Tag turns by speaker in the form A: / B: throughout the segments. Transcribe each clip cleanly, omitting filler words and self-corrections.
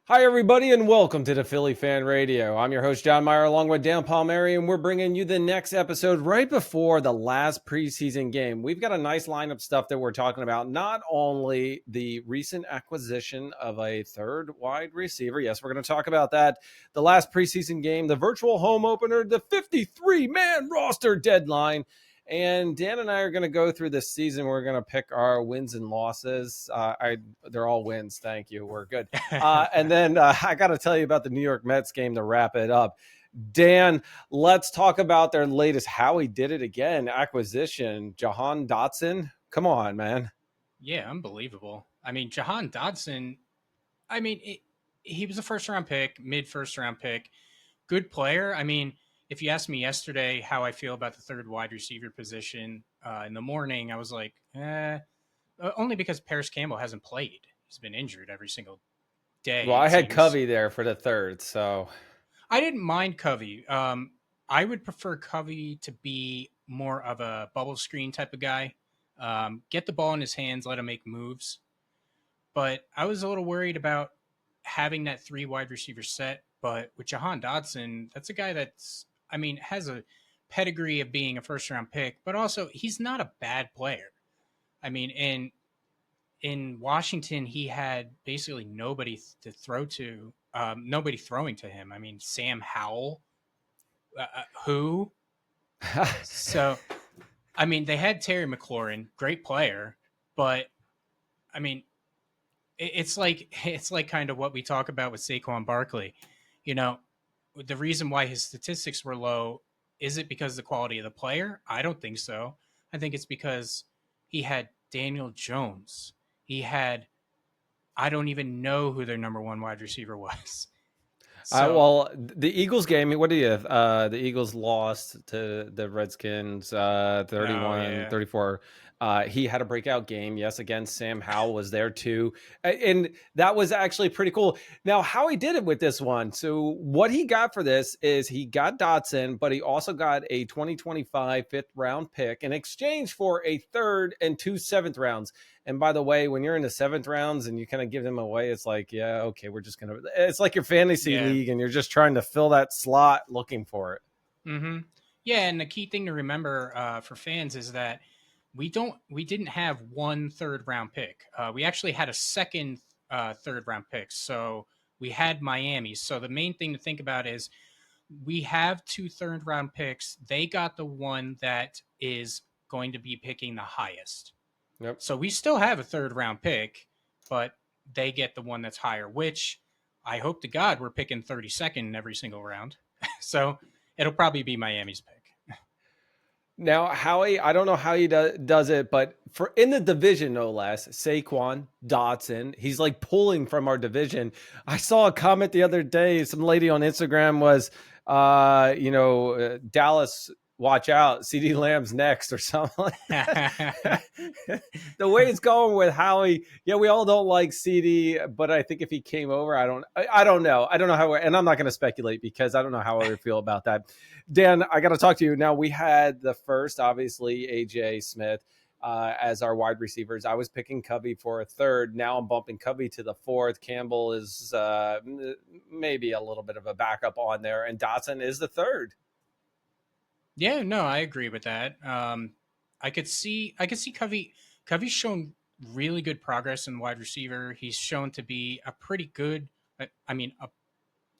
A: Hi, everybody, and welcome to the Philly Fan Radio. I'm your host, John Myer, along with Dan Palmieri, and we're bringing you the next episode right before the last preseason game. We've got a nice lineup stuff that we're talking about. Not only the recent acquisition of a third wide receiver. Yes, we're going to talk about that. The last preseason game, the virtual home opener, the 53-man roster deadline. And Dan and I are going to go through this season. We're going to pick our wins and losses. They're all wins. Thank you. We're good. And then I got to tell you about the New York Mets game to wrap it up. Dan, let's talk about their latest Howie did it again acquisition, Jahan Dotson. Come on, man.
B: Yeah, unbelievable. I mean, Jahan Dotson, I mean, he was a first round pick, mid first round pick, good player. I mean, if you asked me yesterday how I feel about the third wide receiver position in the morning, I was like, only because Paris Campbell hasn't played. He's been injured every single day,
A: Well, I
B: it
A: had
B: seems.
A: Covey there for the third, so
B: I didn't mind Covey. I would prefer Covey to be more of a bubble screen type of guy. Get the ball in his hands, let him make moves. But I was a little worried about having that three wide receiver set. But with Jahan Dotson, that's a guy has a pedigree of being a first round pick, but also he's not a bad player. I mean, in Washington, he had basically nobody to throw to, nobody throwing to him. I mean, Sam Howell, who? So, I mean, they had Terry McLaurin, great player, but I mean, it's like kind of what we talk about with Saquon Barkley. You know, the reason why his statistics were low, is it because of the quality of the player? I don't think so. I think it's because he had Daniel Jones. He had I don't even know who their number one wide receiver was. So
A: well, the Eagles game, what do you have? The Eagles lost to the Redskins
B: oh
A: 31
B: yeah.
A: 34. He had a breakout game. Yes, again, Sam Howell was there too. And that was actually pretty cool. Now, how he did it with this one. So, what he got for this is he got Dotson, but he also got a 2025 fifth round pick in exchange for a third and two seventh rounds. And by the way, when you're in the seventh rounds and you kind of give them away, it's like, yeah, okay, we're just gonna. It's like your fantasy
B: Yeah.
A: league, and you're just trying to fill that slot looking for it.
B: Mm-hmm. Yeah, and the key thing to remember for fans is that we didn't have one third round pick. We actually had a second third round pick. So we had Miami. So the main thing to think about is we have two third round picks. They got the one that is going to be picking the highest.
A: Yep.
B: So we still have a third round pick, but they get the one that's higher, which I hope to God we're picking 32nd in every single round. So it'll probably be Miami's pick.
A: Now, Howie, I don't know how he does it, but for in the division, no less, Saquon, Dotson, he's like pulling from our division. I saw a comment the other day. Some lady on Instagram was, Dallas, watch out, CD Lamb's next or something like that. The way it's going with Howie, yeah, we all don't like CD, but I think if he came over, I don't know. I don't know how, and I'm not going to speculate because I don't know how I would feel about that. Dan, I got to talk to you. Now, we had the first, obviously, AJ Smith as our wide receivers. I was picking Covey for a third. Now I'm bumping Covey to the fourth. Campbell is maybe a little bit of a backup on there, and Dotson is the third.
B: Yeah, no, I agree with that. I could see Covey's shown really good progress in wide receiver. He's shown to be a pretty good, a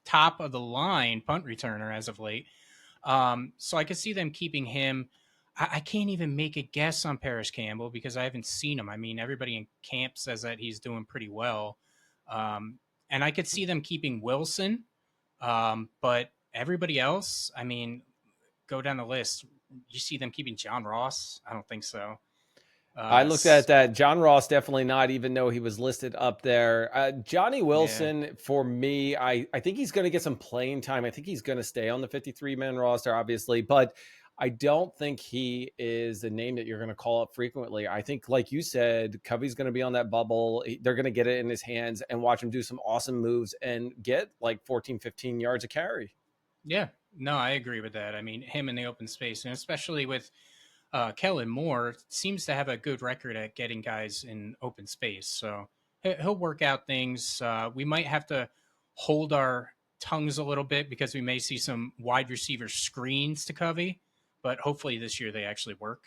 B: top of the line punt returner as of late. So I could see them keeping him. I can't even make a guess on Paris Campbell because I haven't seen him. I mean, everybody in camp says that he's doing pretty well. And I could see them keeping Wilson. But everybody else, I mean, go down the list. You see them keeping John Ross? I don't think so.
A: I
B: Uh,
A: looked at that. John Ross definitely not, even though he was listed up there. Johnny
B: yeah,
A: Wilson, for me, I think he's going to get some playing time. I think he's going to stay on the 53-man roster, obviously, but I don't think he is the name that you're going to call up frequently. I think, like you said, Covey's going to be on that bubble. They're going to get it in his hands and watch him do some awesome moves and get like 14, 15 yards a carry.
B: yeah. No, I agree with that. I mean, him in the open space, and especially with Kellen Moore, seems to have a good record at getting guys in open space. So he'll work out things. We might have to hold our tongues a little bit because we may see some wide receiver screens to Covey, but hopefully this year they actually work.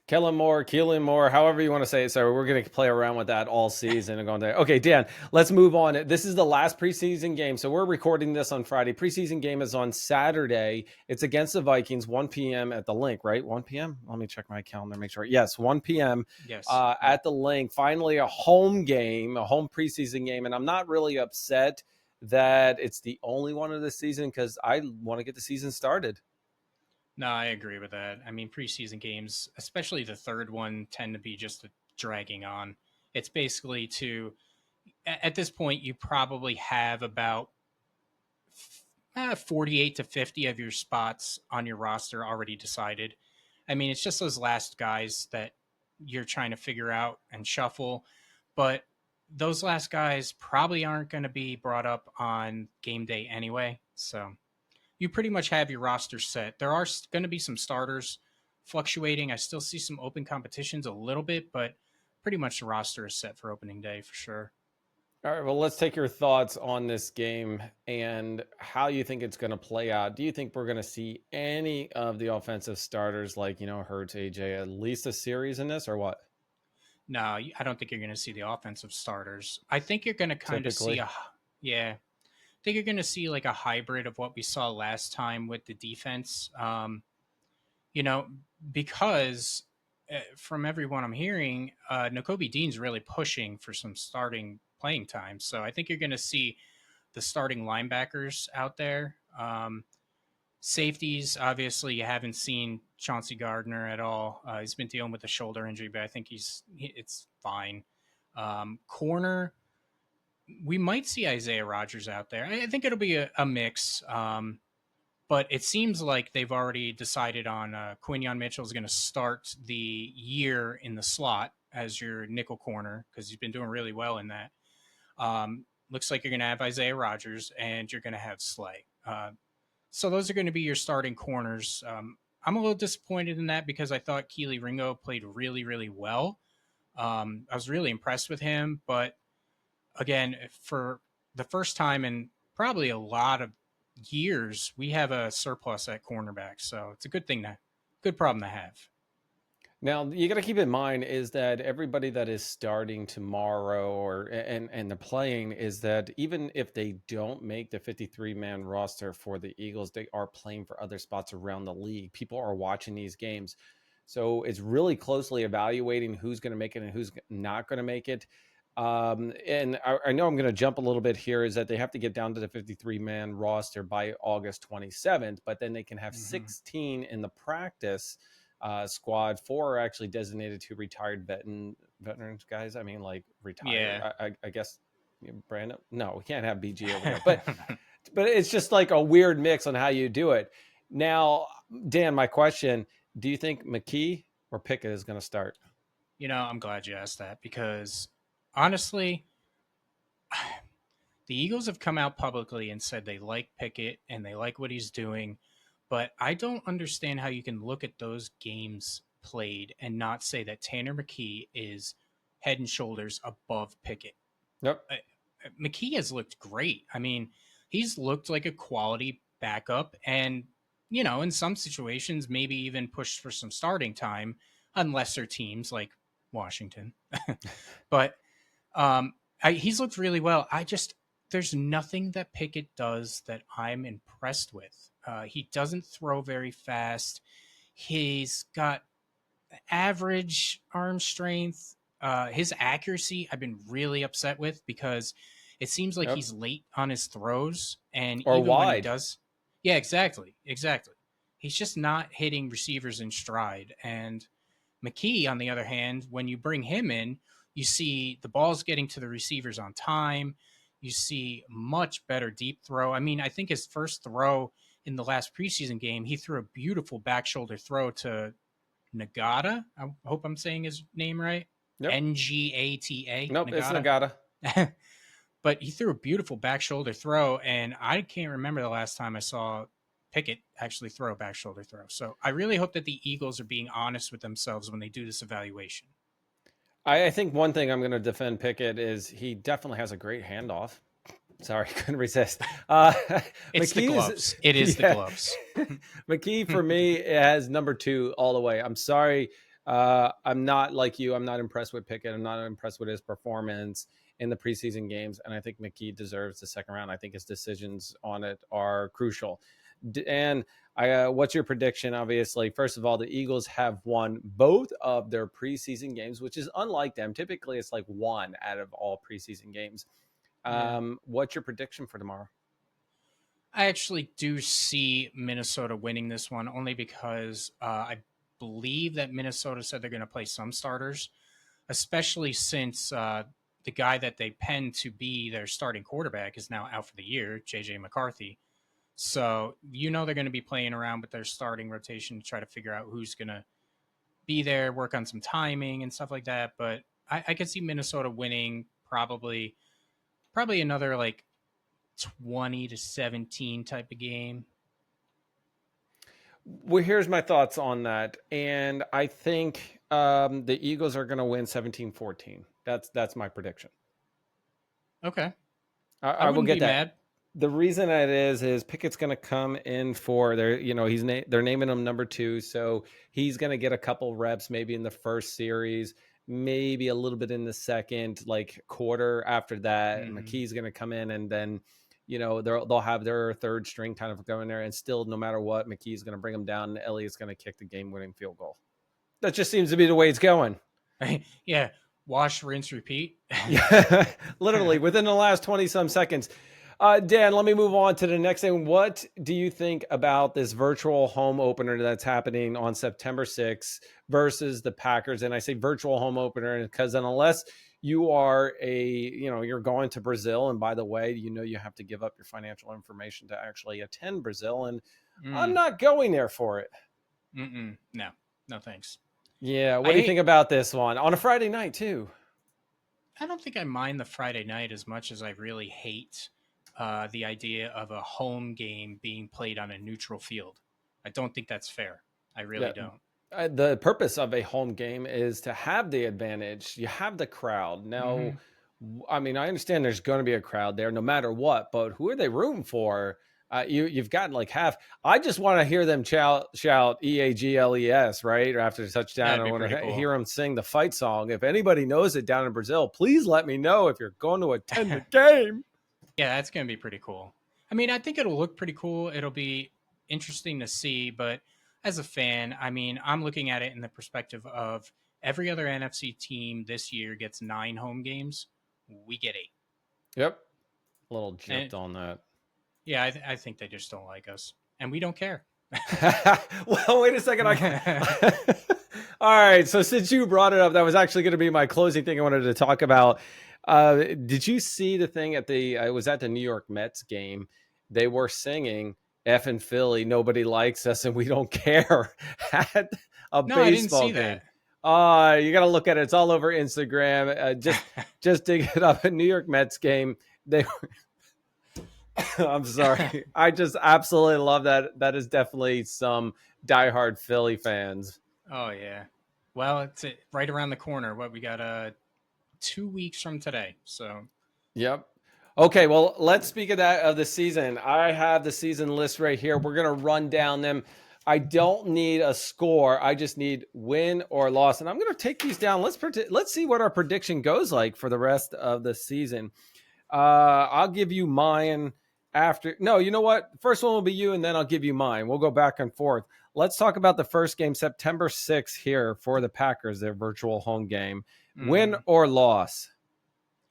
A: Keelan Moore, however you want to say it. So we're going to play around with that all season and going there. Okay, Dan, let's move on. This is the last preseason game. So we're recording this on Friday. Preseason game is on Saturday. It's against the Vikings, 1 p.m. at the Link, right? 1 p.m.? Let me check my calendar, make sure. Yes, 1 p.m.
B: Yes.
A: At the Link. Finally, a home game, a home preseason game. And I'm not really upset that it's the only one of the season because I want to get the season started.
B: No, I agree with that. I mean, preseason games, especially the third one, tend to be just dragging on. It's basically at this point, you probably have about 48 to 50 of your spots on your roster already decided. I mean, it's just those last guys that you're trying to figure out and shuffle. But those last guys probably aren't going to be brought up on game day anyway. So you pretty much have your roster set. There are going to be some starters fluctuating. I still see some open competitions a little bit, but pretty much the roster is set for opening day for sure.
A: All right, well, let's take your thoughts on this game and how you think it's going to play out. Do you think we're going to see any of the offensive starters like, Hurts, AJ, at least a series in this or what?
B: No, I don't think you're going to see the offensive starters. I think you're going to kind of see
A: Typically.
B: I think you're going to see like a hybrid of what we saw last time with the defense. You know, because from everyone I'm hearing, Nakobe Dean's really pushing for some starting playing time. So I think you're going to see the starting linebackers out there. Safeties, obviously, you haven't seen Chauncey Gardner at all. He's been dealing with a shoulder injury, but I think it's fine. Corner, we might see Isaiah Rogers out there. I think it'll be a mix. But it seems like they've already decided on Quinyon Mitchell is going to start the year in the slot as your nickel corner because he's been doing really well in that. Looks like you're going to have Isaiah Rogers and you're going to have Slay. So those are going to be your starting corners. I'm a little disappointed in that because I thought Keely Ringo played really, really well. I was really impressed with him, but again, for the first time in probably a lot of years, we have a surplus at cornerback. So it's a good problem to have.
A: Now, you got to keep in mind is that everybody that is starting tomorrow and they're playing is that even if they don't make the 53-man roster for the Eagles, they are playing for other spots around the league. People are watching these games. So it's really closely evaluating who's going to make it and who's not going to make it. And I know I'm going to jump a little bit here is that they have to get down to the 53-man roster by August 27th, but then they can have 16 in the practice squad. 4 are actually designated to retired veterans guys. I mean, like retired.
B: Yeah.
A: I guess Brandon. No, we can't have BG over there. But it's just like a weird mix on how you do it. Now, Dan, my question: do you think McKee or Pickett is going to start?
B: I'm glad you asked that because honestly, the Eagles have come out publicly and said they like Pickett and they like what he's doing, but I don't understand how you can look at those games played and not say that Tanner McKee is head and shoulders above Pickett.
A: Yep.
B: McKee has looked great. I mean, he's looked like a quality backup and, in some situations, maybe even pushed for some starting time on lesser teams like Washington. But he's looked really well. There's nothing that Pickett does that I'm impressed with. He doesn't throw very fast. He's got average arm strength. His accuracy, I've been really upset with because it seems like he's late on his throws, and
A: or
B: even
A: wide.
B: when he does, yeah, exactly. He's just not hitting receivers in stride. And McKee, on the other hand, when you bring him in, you see the ball's getting to the receivers on time. You see much better deep throw. I mean, I think his first throw in the last preseason game, he threw a beautiful back shoulder throw to Nagata. I hope I'm saying his name right.
A: Yep.
B: Ngata.
A: Nope, it's Nagata.
B: But he threw a beautiful back shoulder throw, and I can't remember the last time I saw Pickett actually throw a back shoulder throw. So I really hope that the Eagles are being honest with themselves when they do this evaluation.
A: I think one thing I'm going to defend Pickett is he definitely has a great handoff. Sorry, couldn't resist.
B: It's the gloves. It is the gloves.
A: McKee for me has number 2 all the way. I'm sorry. I'm not like you. I'm not impressed with Pickett. I'm not impressed with his performance in the preseason games. And I think McKee deserves the second round. I think his decisions on it are crucial. And what's your prediction? Obviously, first of all, the Eagles have won both of their preseason games, which is unlike them. Typically, it's like 1 out of all preseason games. What's your prediction for tomorrow?
B: I actually do see Minnesota winning this one only because I believe that Minnesota said they're going to play some starters, especially since the guy that they penned to be their starting quarterback is now out for the year, JJ McCarthy. So, they're going to be playing around with their starting rotation to try to figure out who's going to be there, work on some timing and stuff like that. But I could see Minnesota winning probably another like 20-17 type of game.
A: Well, here's my thoughts on that. And I think the Eagles are going to win 17-14. That's my prediction.
B: Okay.
A: I will get that. Mad. The reason that is Pickett's going to come in for their, they're naming him number 2. So he's going to get a couple reps, maybe in the first series, maybe a little bit in the second, like quarter after that. Mm-hmm. McKee's going to come in and then, they'll have their third string kind of going there. And still, no matter what, McKee's going to bring them down and Elliott's going to kick the game winning field goal. That just seems to be the way it's going.
B: Yeah. Wash, rinse, repeat.
A: Yeah, literally within the last 20 some seconds. Dan, let me move on to the next thing. What do you think about this virtual home opener that's happening on September 6th versus the Packers? And I say virtual home opener because unless you are you're going to Brazil, and by the way, you have to give up your financial information to actually attend Brazil, and I'm not going there for it.
B: No thanks.
A: Yeah, what do you think about this one on a Friday night too?
B: I don't think I mind the Friday night as much as I really hate the idea of a home game being played on a neutral field. I don't think that's fair. I really don't.
A: The purpose of a home game is to have the advantage. You have the crowd. Now, I mean, I understand there's going to be a crowd there no matter what, but who are they rooting for? You've gotten like half. I just want to hear them shout EAGLES, right? Or after the touchdown. I want to hear them sing the fight song. If anybody knows it down in Brazil, please let me know if you're going to attend the game.
B: Yeah, that's going to be pretty cool. I mean, I think it'll look pretty cool. It'll be interesting to see. But as a fan, I mean, I'm looking at it in the perspective of every other NFC team this year gets 9 home games. We get 8.
A: Yep. A little gypped on that.
B: Yeah, I think they just don't like us. And we don't care.
A: Well, wait a second. All right. So since you brought it up, that was actually going to be my closing thing I wanted to talk about. Did you see the thing I was at the New York Mets game? They were singing F in Philly, nobody likes us and we don't care at a baseball
B: I didn't see
A: game.
B: That.
A: You got to look at it. It's all over Instagram. Just dig it up. A New York Mets game. They I'm sorry. I just absolutely love that. That is definitely some diehard Philly fans.
B: Oh yeah. Well, it's right around the corner. What we got 2 weeks from today. So,
A: yep. Okay, well, let's speak of the season. I have the season list right here. We're going to run down them. I don't need a score. I just need win or loss. And I'm going to take these down. Let's see what our prediction goes like for the rest of the season. I'll give you mine after. No, you know what? First one will be you, and then I'll give you mine. We'll go back and forth. Let's talk about the first game, September 6th here for the Packers, their virtual home game. Win or loss?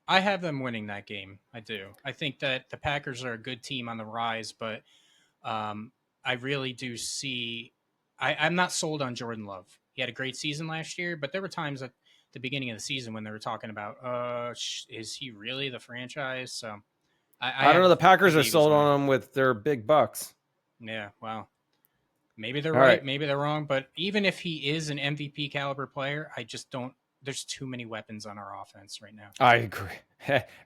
B: I have them winning that game. I do. I think that the Packers are a good team on the rise, but I really do see I'm not sold on Jordan Love. He had a great season last year, but there were times at the beginning of the season when they were talking about, is he really the franchise? So
A: I don't know. The Packers are sold on him with their big bucks.
B: Yeah, well, maybe they're right, maybe they're wrong. But even if he is an MVP caliber player, I just don't. There's too many weapons on our offense right now.
A: I agree.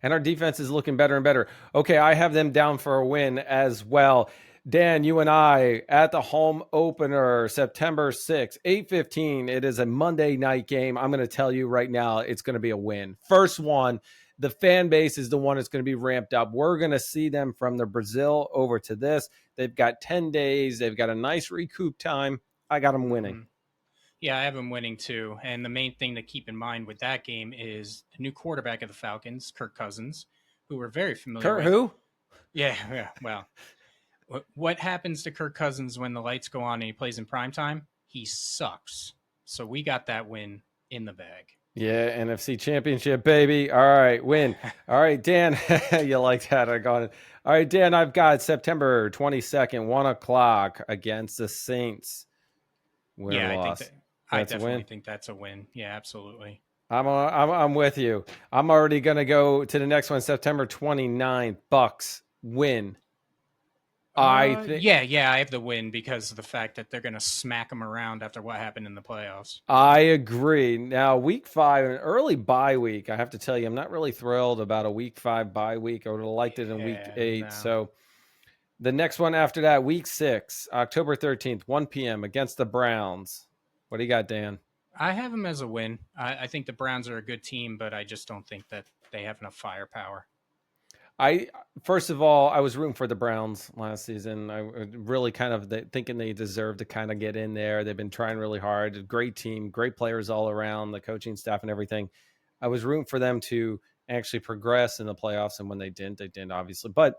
A: And our defense is looking better and better. Okay, I have them down for a win as well. Dan, you and I at the home opener, September 6th, 8:15. It is a Monday night game. I'm going to tell you right now, it's going to be a win. First one the fan base is the one that's going to be ramped up. We're going to see them from the Brazil over to this. They've got 10 days. They've got a nice recoup time. I got them winning.
B: Mhm. Yeah, I have them winning too. And the main thing to keep in mind with that game is the new quarterback of the Falcons, Kirk Cousins, who we're very familiar
A: Kurt
B: with.
A: who?
B: Yeah. Well, what happens to Kirk Cousins when the lights go on and he plays in prime time? He sucks. So we got that win in the bag.
A: Yeah, NFC Championship, baby. All right, win. All right, Dan, you like that? I got it. All right, Dan, I've got September 22nd, 1 o'clock against the Saints. Win or
B: Yeah,
A: loss?
B: I
A: That's a
B: definitely
A: win.
B: think that's a win. Yeah, absolutely.
A: I'm with you. I'm already going to go to the next one, September 29th. Bucks win. I think
B: Yeah, I have the win because of the fact that they're going to smack them around after what happened in the playoffs.
A: I agree. Now, week 5, an early bye week. I have to tell you, I'm not really thrilled about a week 5 bye week. I would have liked it in week
B: Yeah,
A: 8.
B: no.
A: So the next one after that, week 6, October 13th, 1 p.m. against the Browns. What do you got, Dan?
B: I have them as a win. I think the Browns are a good team, but I just don't think that they have enough firepower.
A: I First of all, I was rooting for the Browns last season. I really kind of thinking they deserve to kind of get in there. They've been trying really hard. Great team, great players all around, the coaching staff and everything. I was rooting for them to actually progress in the playoffs, and when they didn't obviously. But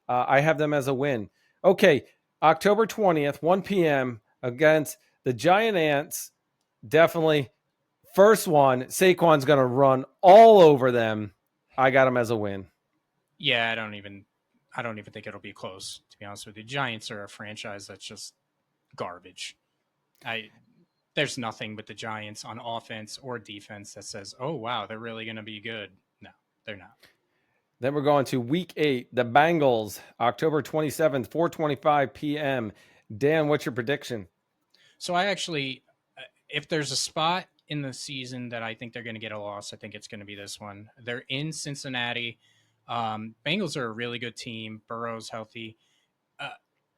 A: I have them as a win. Okay, October 20th, 1 p.m. against the Giant Ants. Definitely first one. Saquon's going to run all over them. I got them as a win.
B: Yeah, I don't even think it'll be close, to be honest with you. Giants are a franchise that's just garbage. I There's nothing with the Giants on offense or defense that says, "Oh wow, they're really going to be good." No, they're not.
A: Then we're going to week 8, the Bengals, October 27th, 4:25 p.m. Dan, what's your prediction?
B: So I actually, if there's a spot in the season that I think they're going to get a loss, I think it's going to be this one. They're in Cincinnati. Bengals are a really good team. Burrow's healthy. Uh,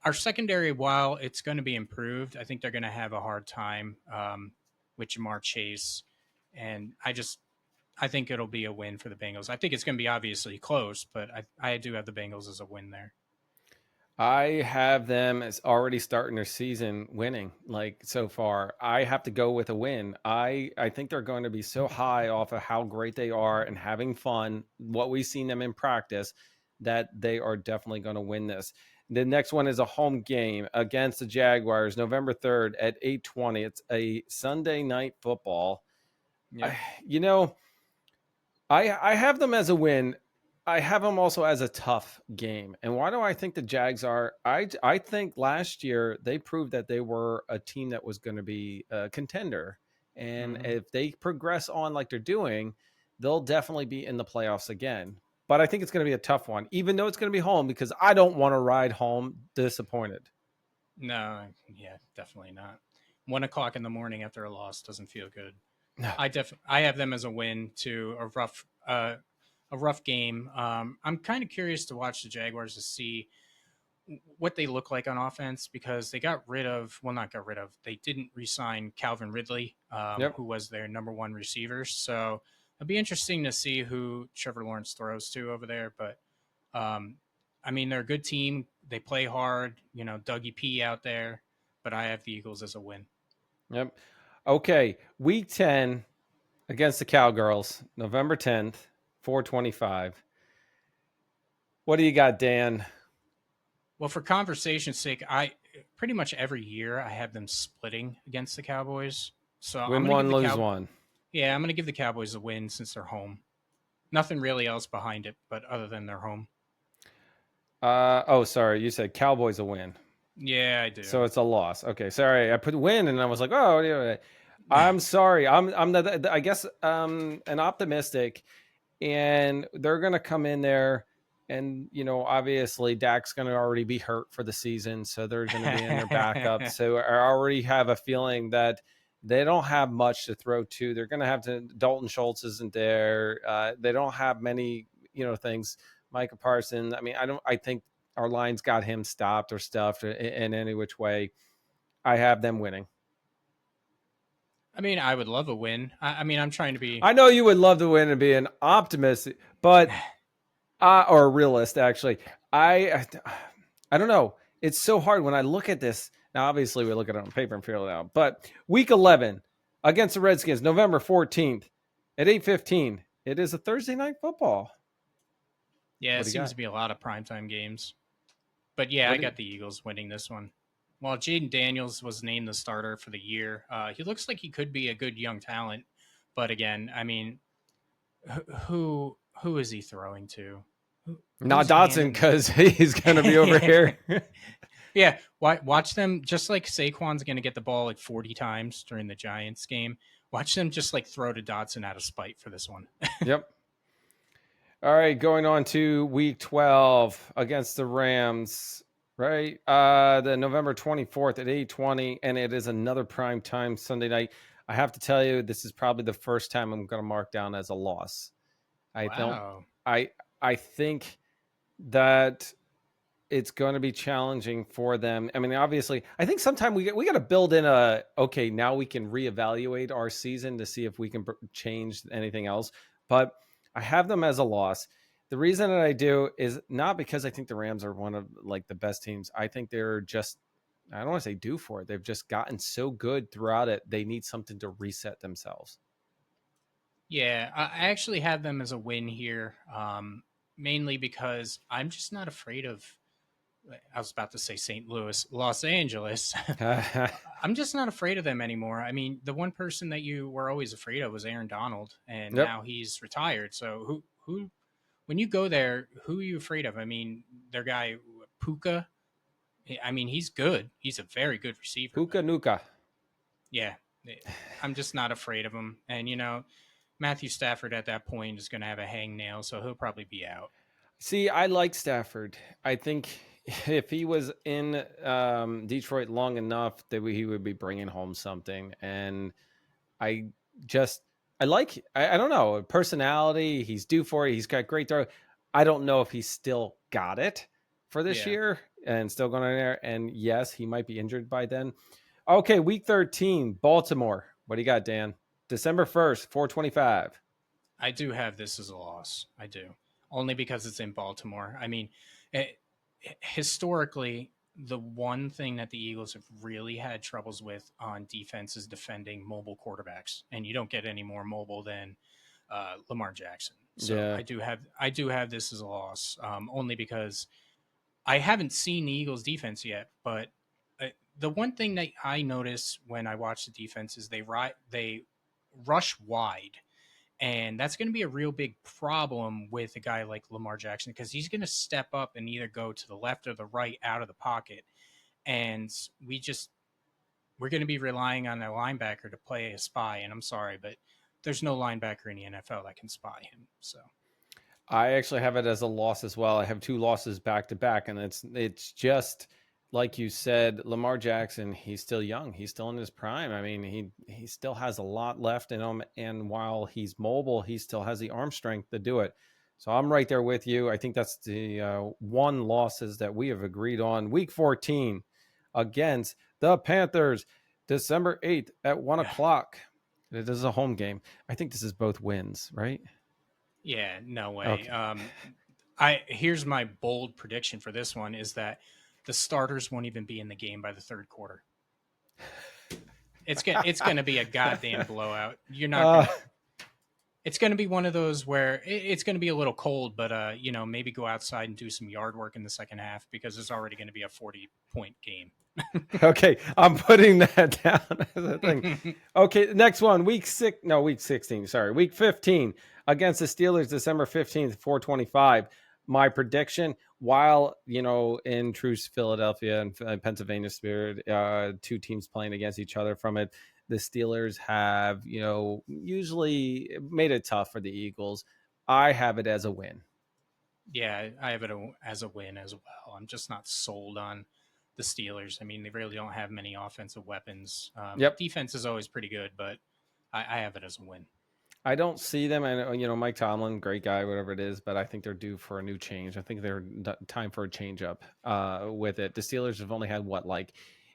B: our secondary, while it's going to be improved, I think they're going to have a hard time with Jamar Chase, and I think it'll be a win for the Bengals. I think it's going to be obviously close, but I do have the Bengals as a win there.
A: I have them as already starting their season winning, like so far. I have to go with a win. I think they're going to be so high off of how great they are and having fun, what we've seen them in practice, that they are definitely going to win this. The next one is a home game against the Jaguars, November 3rd at 8:20. It's a Sunday night football.
B: Yep.
A: You know, I have them as a win. I have them also as a tough game. And why do I think the Jags are? I think last year they proved that they were a team that was going to be a contender. And
B: Mm-hmm.
A: if they progress on like they're doing, they'll definitely be in the playoffs again. But I think it's going to be a tough one, even though it's going to be home, because I don't want to ride home disappointed.
B: No, yeah, definitely not. 1 o'clock in the morning after a loss doesn't feel good.
A: No.
B: I have them as a win to a rough game. I'm kind of curious to watch the Jaguars to see what they look like on offense because they got rid of not got rid of they didn't re-sign Calvin Ridley,
A: Yep.
B: who was their number one receiver. So it'll be interesting to see who Trevor Lawrence throws to over there. But I mean, they're a good team. They play hard. You know, Dougie P out there. But I have the Eagles as a win.
A: Yep. Okay. Week 10 against the Cowgirls, November 10th, 4:25. What do you got, Dan?
B: Well, for conversation's sake, I pretty much every year I have them splitting against the Cowboys. So I'm
A: Win
B: gonna give
A: one,
B: the
A: lose one.
B: Yeah, I'm gonna give the Cowboys a win since they're home. Nothing really else behind it, but other than they're home.
A: Oh, sorry. You said Cowboys a win.
B: Yeah, I do.
A: So it's a loss. Okay, sorry. I put win and I was like, oh, yeah. I'm sorry. I'm I guess an optimistic, and they're gonna come in there, and obviously Dak's gonna already be hurt for the season, so they're gonna be in their backup. So I already have a feeling that they don't have much to throw to. They're gonna have to. Dalton Schultz isn't there. They don't have many things. Micah Parsons. I mean, I think our line's got him stopped or stuffed in any which way. I have them winning.
B: I mean, I would love a win. I mean, I'm trying to be.
A: I know you would love to win and be an optimist, but or a realist actually. I I don't know. It's so hard when I look at this. Now, obviously, we look at it on paper and figure it out. But week 11 against the Redskins, November 14th at 8:15. It is a Thursday night football.
B: Yeah,
A: What
B: it
A: do you
B: seems
A: got?
B: to be a lot of primetime games. But yeah,
A: What
B: I
A: do you,
B: got the Eagles winning this one. While Jaden Daniels was named the starter for the year, he looks like he could be a good young talent. But again, I mean, who is he throwing to?
A: Not
B: Who's
A: Dotson
B: handing the
A: because he's going to be over here.
B: Yeah, watch them just like Saquon's going to get the ball like 40 times during the Giants game. Watch them just like throw to Dotson out of spite for this one.
A: Yep. All right, going on to week 12 against the Rams, right? The November 24th at 8:20, and it is another prime time Sunday night. I have to tell you, this is probably the first time I'm going to mark down as a loss. I don't
B: Wow.
A: I I think that it's going to be challenging for them. I mean, obviously, I think sometime we got to build in a okay, now we can reevaluate our season to see if we can change anything else. But I have them as a loss. The reason that I do is not because I think the Rams are one of like the best teams. I think they're just I don't want to say due for it. They've just gotten so good throughout it. They need something to reset themselves.
B: Yeah, I actually have them as a win here, mainly because I'm just not afraid of. I was about to say St. Louis, Los Angeles. I'm just not afraid of them anymore. I mean, the one person that you were always afraid of was Aaron Donald, and
A: Yep.
B: now he's retired. So when you go there, who are you afraid of? I mean, their guy Puka. I mean, he's good. He's a very good receiver,
A: Puka
B: but
A: Nuka.
B: yeah, I'm just not afraid of him. And Matthew Stafford at that point is going to have a hangnail, so he'll probably be out.
A: See, I like Stafford. I think if he was in Detroit long enough, that he would be bringing home something. And I just, I like, I don't know, personality. He's due for it. He's got great throw. I don't know if he's still got it for this
B: Yeah.
A: year and still going in there. And yes, he might be injured by then. Okay, week 13, Baltimore. What do you got, Dan? December 1st, 425.
B: I do have this as a loss. I do. Only because it's in Baltimore. I mean, it, historically, the one thing that the Eagles have really had troubles with on defense is defending mobile quarterbacks, and you don't get any more mobile than Lamar Jackson. So
A: Yeah.
B: I do have this as a loss, only because I haven't seen the Eagles defense yet. But the one thing that I notice when I watch the defense is they rush wide, and that's going to be a real big problem with a guy like Lamar Jackson because he's going to step up and either go to the left or the right out of the pocket. And we're going to be relying on a linebacker to play a spy. And I'm sorry, but there's no linebacker in the NFL that can spy him. So,
A: I actually have it as a loss as well. I have two losses back to back, and it's just like you said, Lamar Jackson. He's still young. He's still in his prime. I mean, he still has a lot left in him, and while he's mobile, he still has the arm strength to do it. So I'm right there with you. I think that's the one losses that we have agreed on. Week 14 against the Panthers, December 8th at 1 o'clock. It is a home game. I think this is both wins, right?
B: yeah, no way.
A: Okay.
B: I Here's my bold prediction for this one is that the starters won't even be in the game by the third quarter. It's gonna be a goddamn blowout. You're not
A: uh,
B: gonna. It's gonna be one of those where it's gonna be a little cold, but maybe go outside and do some yard work in the second half because it's already gonna be a 40-point game.
A: okay, I'm putting that down as a thing. Okay, next one, week 16, sorry, week 15 against the Steelers, December 15th, 425. My prediction, while, in true Philadelphia and Pennsylvania spirit, two teams playing against each other from it, the Steelers have, usually made it tough for the Eagles. I have it as a win.
B: Yeah, I have it as a win as well. I'm just not sold on the Steelers. I mean, they really don't have many offensive weapons.
A: Yep.
B: Defense is always pretty good, but I have it as a win.
A: I don't see them. And Mike Tomlin, great guy, whatever it is, but I think they're due for a new change. I think they're time for a change up with it. The Steelers have only had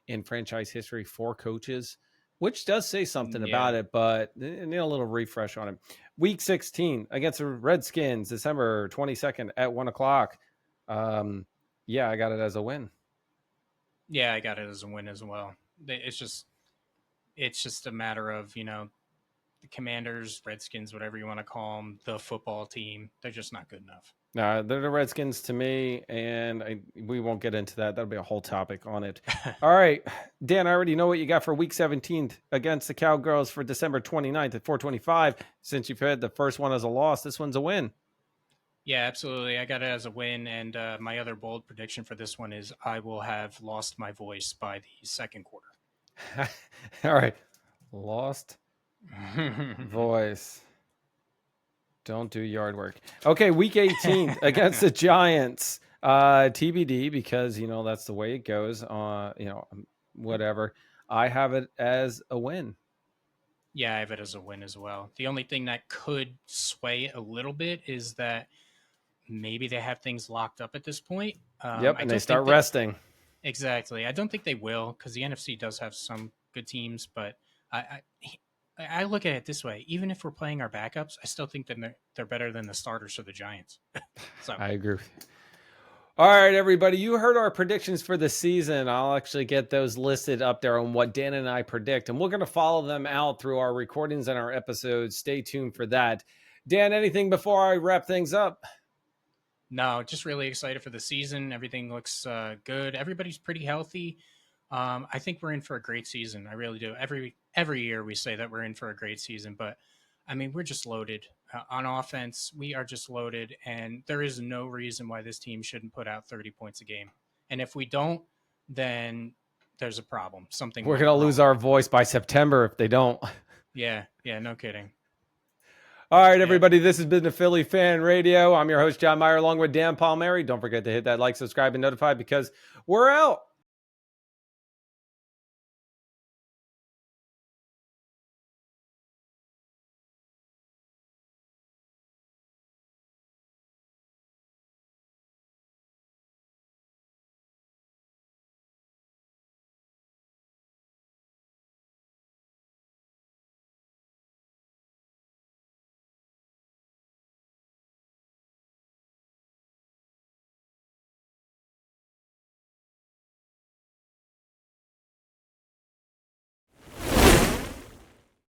A: in franchise history, 4 coaches which does say something about it, but need a little refresh on it. Week 16 against the Redskins, December 22nd at 1:00. Yeah, I got it as a win.
B: Yeah, I got it as a win as well. It's just a matter of, the Commanders, Redskins, whatever you want to call them, the football team, they're just not good enough.
A: They're the Redskins to me, and we won't get into that. That'll be a whole topic on it. All right, Dan, I already know what you got for Week 17 against the Cowgirls for December 29th at 4:25. Since you've had the first one as a loss, this one's a win.
B: Yeah, absolutely. I got it as a win, and my other bold prediction for this one is I will have lost my voice by the second quarter.
A: All right, lost voice. Don't do yard work. Okay, week 18 against the Giants. TBD, because that's the way it goes. Whatever. I have it as a win.
B: Yeah, I have it as a win as well. The only thing that could sway a little bit is that maybe they have things locked up at this point.
A: And they start resting.
B: Exactly. I don't think they will, because the NFC does have some good teams, but I look at it this way: even if we're playing our backups, I still think that they're better than the starters for the Giants. So
A: I agree. All right, everybody, you heard our predictions for the season. I'll actually get those listed up there on what Dan and I predict, and we're going to follow them out through our recordings and our episodes. Stay tuned for that. Dan, anything before I wrap things up?
B: No, just really excited for the season. Everything looks good. Everybody's pretty healthy. I think we're in for a great season. I really do. Every year we say that we're in for a great season, but I mean, we're just loaded on offense. We are just loaded, and there is no reason why this team shouldn't put out 30 points a game. And if we don't, then there's a problem.
A: We're going to lose our voice by September if they don't.
B: Yeah, no kidding.
A: All right, everybody, this has been the Philly Fan Radio. I'm your host, John Myer, along with Dan Palmieri. Don't forget to hit that like, subscribe, and notify, because we're out.